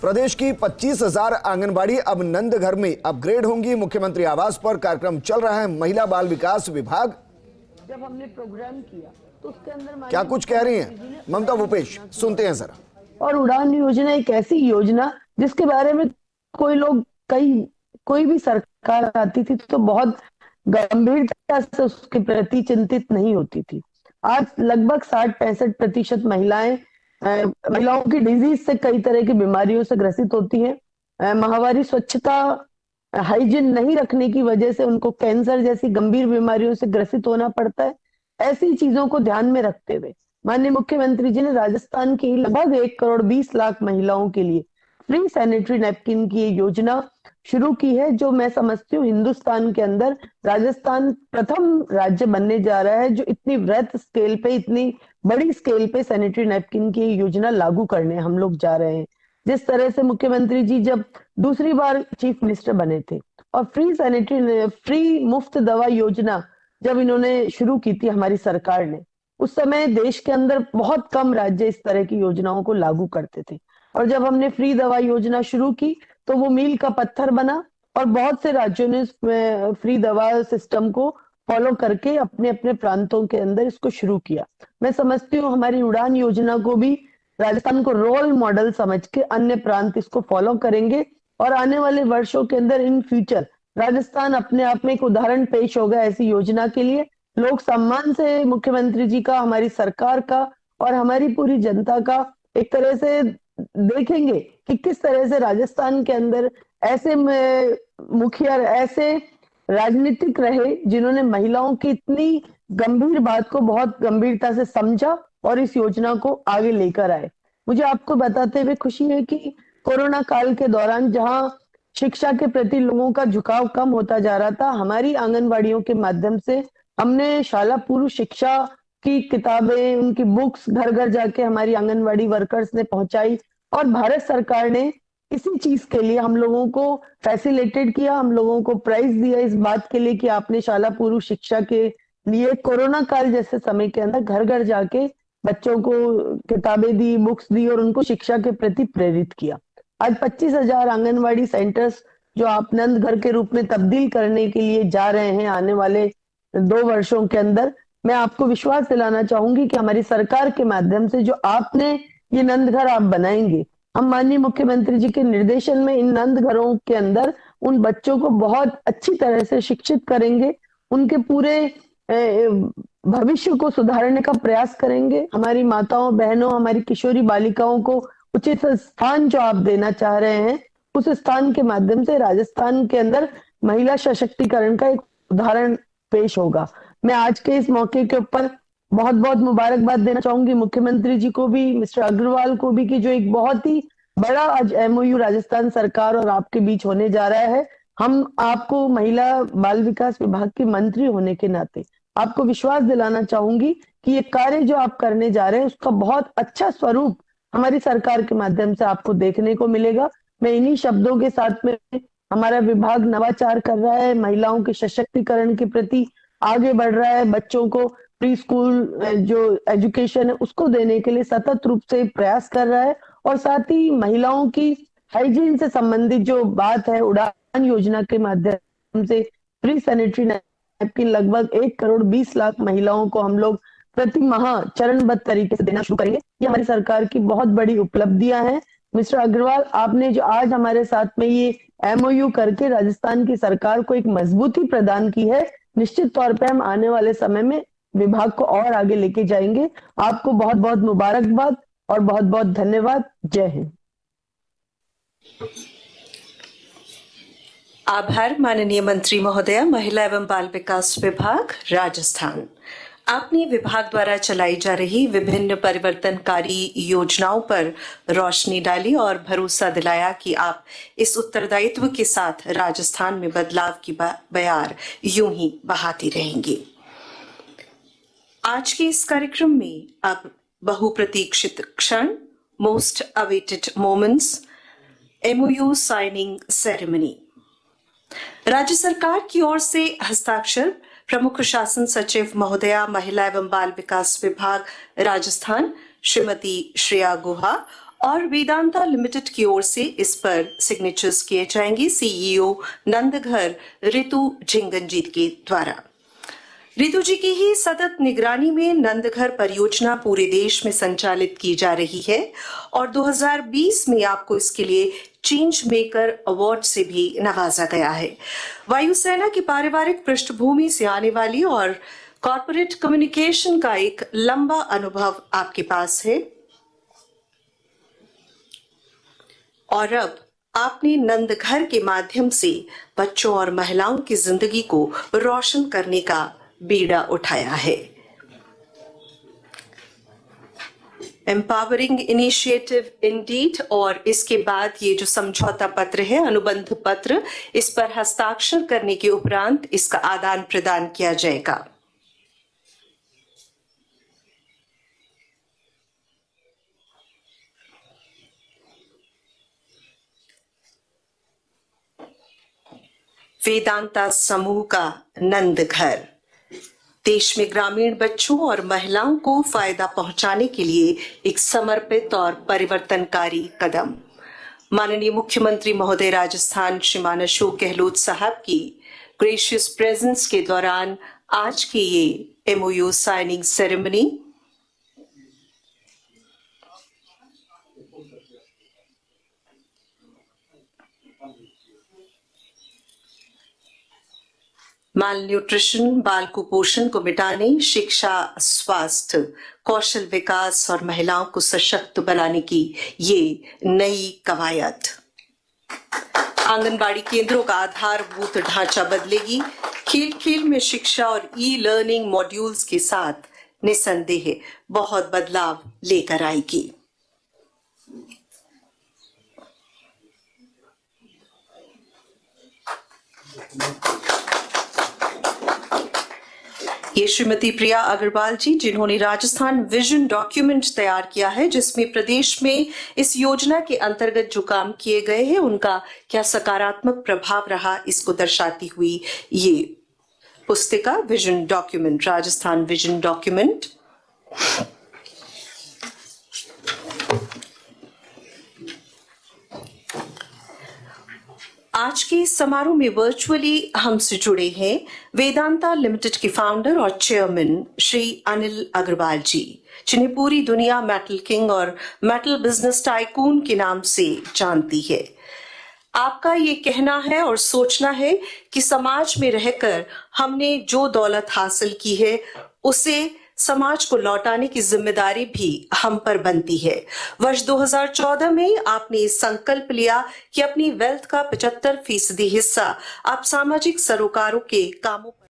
प्रदेश की 25,000 आंगनबाड़ी अब नंदघर में अपग्रेड होंगी। मुख्यमंत्री आवास पर कार्यक्रम चल रहा है। महिला बाल विकास विभाग जब हमने प्रोग्राम किया तो उसके अंदर क्या कुछ कह रही हैं ममता भूपेश, सुनते हैं जरा। और उड़ान योजना एक ऐसी योजना जिसके बारे में कोई भी सरकार आती थी तो बहुत गंभीरता से उसके प्रति चिंतित नहीं होती थी। आज लगभग 60-65% महिलाओं की डिजीज से, कई तरह की बीमारियों से ग्रसित होती हैं। माहवारी स्वच्छता, हाइजीन नहीं रखने की वजह से उनको कैंसर जैसी गंभीर बीमारियों से ग्रसित होना पड़ता है। ऐसी चीजों को ध्यान में रखते हुए माननीय मुख्यमंत्री जी ने राजस्थान की लगभग 1,20,00,000 महिलाओं के लिए फ्री सैनिटरी नैपकिन की योजना शुरू की है, जो मैं समझती हूँ हिंदुस्तान के अंदर राजस्थान प्रथम राज्य बनने जा रहा है जो इतनी वृहत स्केल पे, इतनी बड़ी स्केल पे सैनिटरी नैपकिन की योजना लागू करने हम लोग जा रहे हैं। जिस तरह से मुख्यमंत्री जी जब दूसरी बार चीफ मिनिस्टर बने थे और फ्री मुफ्त दवा योजना जब इन्होंने शुरू की थी हमारी सरकार ने, उस समय देश के अंदर बहुत कम राज्य इस तरह की योजनाओं को लागू करते थे। और जब हमने फ्री दवा योजना शुरू की तो वो मील का पत्थर बना और बहुत से राज्यों ने फ्री दवा सिस्टम को फॉलो करके अपने अपने प्रांतों के अंदर इसको शुरू किया। मैं समझती हूँ हमारी उड़ान योजना को भी राजस्थान को रोल मॉडल समझ के अन्य प्रांत इसको फॉलो करेंगे और आने वाले वर्षों के अंदर इन फ्यूचर राजस्थान अपने आप में एक उदाहरण पेश होगा ऐसी योजना के लिए। लोग सम्मान से मुख्यमंत्री जी का, हमारी सरकार का और हमारी पूरी जनता का एक तरह से देखेंगे कि किस तरह से राजस्थान के अंदर ऐसे मुखिया, ऐसे राजनीतिक रहे जिन्होंने महिलाओं की इतनी गंभीर बात को बहुत गंभीरता से समझा और इस योजना को आगे लेकर आए। मुझे आपको बताते हुए खुशी है कि कोरोना काल के दौरान जहां शिक्षा के प्रति लोगों का झुकाव कम होता जा रहा था, हमारी आंगनबाड़ियों के माध्यम से हमने शाला पूर्व शिक्षा की किताबें, उनकी बुक्स घर घर जाके हमारी आंगनबाड़ी वर्कर्स ने पहुंचाई और भारत सरकार ने इसी चीज के लिए हम लोगों को फैसिलिटेट किया, हम लोगों को प्राइज दिया इस बात के लिए कि आपने शाला पूर्व शिक्षा के लिए कोरोना काल जैसे समय के अंदर घर घर जाके बच्चों को किताबें दी, बुक्स दी और उनको शिक्षा के प्रति प्रेरित किया। आज 25,000 आंगनबाड़ी सेंटर्स जो आप नंद घर के रूप में तब्दील करने के लिए जा रहे हैं आने वाले 2 वर्षों के अंदर, मैं आपको विश्वास दिलाना चाहूंगी कि हमारी सरकार के माध्यम से जो आपने ये नंद घर आप बनाएंगे, हम माननीय मुख्यमंत्री जी के निर्देशन में इन नंद घरों के अंदर उन बच्चों को बहुत अच्छी तरह से शिक्षित करेंगे, उनके पूरे भविष्य को सुधारने का प्रयास करेंगे। हमारी माताओं बहनों, हमारी किशोरी बालिकाओं को उचित स्थान जो आप देना चाह रहे हैं, उस स्थान के माध्यम से राजस्थान के अंदर महिला सशक्तिकरण का एक उदाहरण पेश होगा। मैं आज के इस मौके के ऊपर बहुत बहुत मुबारकबाद देना चाहूंगी मुख्यमंत्री जी को भी, मिस्टर अग्रवाल को भी, कि जो एक बहुत ही बड़ा आज MOU राजस्थान सरकार और आपके बीच होने जा रहा है। हम आपको महिला बाल विकास विभाग के मंत्री होने के नाते आपको विश्वास दिलाना चाहूंगी कि ये कार्य जो आप करने जा रहे हैं उसका बहुत अच्छा स्वरूप हमारी सरकार के माध्यम से आपको देखने को मिलेगा। मैं इन्हीं शब्दों के साथ में, हमारा विभाग नवाचार कर रहा है, महिलाओं के सशक्तिकरण के प्रति आगे बढ़ रहा है, बच्चों को प्री स्कूल जो एजुकेशन है उसको देने के लिए सतत रूप से प्रयास कर रहा है और साथ ही महिलाओं की हाइजीन से संबंधित जो बात है, उड़ान योजना के माध्यम से फ्री सैनिटरी नैपकिन लगभग 1,20,00,000 महिलाओं को हम लोग प्रति माह चरणबद्ध तरीके से देना शुरू करेंगे। ये हमारी सरकार की बहुत बड़ी उपलब्धियां हैं। मिस्टर अग्रवाल, आपने जो आज हमारे साथ में ये MOU करके राजस्थान की सरकार को एक मजबूती प्रदान की है, निश्चित तौर पे हम आने वाले समय में विभाग को और आगे लेके जाएंगे। आपको बहुत बहुत मुबारकबाद और बहुत बहुत धन्यवाद। जय हिंद। आभार माननीय मंत्री महोदया, महिला एवं बाल विकास विभाग राजस्थान। आपने विभाग द्वारा चलाई जा रही विभिन्न परिवर्तनकारी योजनाओं पर रोशनी डाली और भरोसा दिलाया कि आप इस उत्तरदायित्व के साथ राजस्थान में बदलाव की बयार यूं ही बहाती रहेंगी। आज के इस कार्यक्रम में अब बहुप्रतीक्षित क्षण, most awaited moments, MOU signing ceremony. राज्य सरकार की ओर से हस्ताक्षर प्रमुख शासन सचिव महोदया, महिला एवं बाल विकास विभाग राजस्थान श्रीमती श्रेया गुहा और वेदांता लिमिटेड की ओर से इस पर सिग्नेचर्स किए जाएंगे सीईओ नंदघर रितु झिंगनजीत के द्वारा। रितु जी की ही सतत निगरानी में नंदघर परियोजना पूरे देश में संचालित की जा रही है और 2020 में आपको इसके लिए चेंज मेकर अवार्ड से भी नवाजा गया है। वायुसेना की पारिवारिक पृष्ठभूमि से आने वाली और कॉर्पोरेट कम्युनिकेशन का एक लंबा अनुभव आपके पास है और अब आपने नंदघर के माध्यम से बच्चों और महिलाओं की जिंदगी को रोशन करने का बीड़ा उठाया है। Empowering initiative Indeed. और इसके बाद ये जो समझौता पत्र है, अनुबंध पत्र, इस पर हस्ताक्षर करने के उपरांत इसका आदान प्रदान किया जाएगा। वेदांता समूह का नंदघर देश में ग्रामीण बच्चों और महिलाओं को फायदा पहुंचाने के लिए एक समर्पित और परिवर्तनकारी कदम। माननीय मुख्यमंत्री महोदय राजस्थान श्रीमान अशोक गहलोत साहब की ग्रेशियस प्रेजेंस के दौरान आज की ये एमओयू साइनिंग सेरेमनी माल न्यूट्रिशन, बाल कुपोषण को मिटाने, शिक्षा, स्वास्थ्य, कौशल विकास और महिलाओं को सशक्त बनाने की ये नई कवायद। आंगनबाड़ी केंद्रों का आधारभूत ढांचा बदलेगी, खेल खेल में शिक्षा और ई लर्निंग मॉड्यूल्स के साथ निसंदेह बहुत बदलाव लेकर आएगी। ये श्रीमती प्रिया अग्रवाल जी, जिन्होंने राजस्थान विजन डॉक्यूमेंट तैयार किया है, जिसमें प्रदेश में इस योजना के अंतर्गत जो काम किए गए हैं उनका क्या सकारात्मक प्रभाव रहा, इसको दर्शाती हुई ये पुस्तिका vision document, Rajasthan vision document. आज के इस समारोह में वर्चुअली हमसे जुड़े हैं वेदांता लिमिटेड के फाउंडर और चेयरमैन श्री अनिल अग्रवाल जी, जिन्हें पूरी दुनिया मेटल किंग और मेटल बिजनेस टाइकून के नाम से जानती है। आपका ये कहना है और सोचना है कि समाज में रहकर हमने जो दौलत हासिल की है उसे समाज को लौटाने की जिम्मेदारी भी हम पर बनती है। वर्ष 2014 में आपने संकल्प लिया कि अपनी वेल्थ का 75% हिस्सा आप सामाजिक सरोकारों के कामों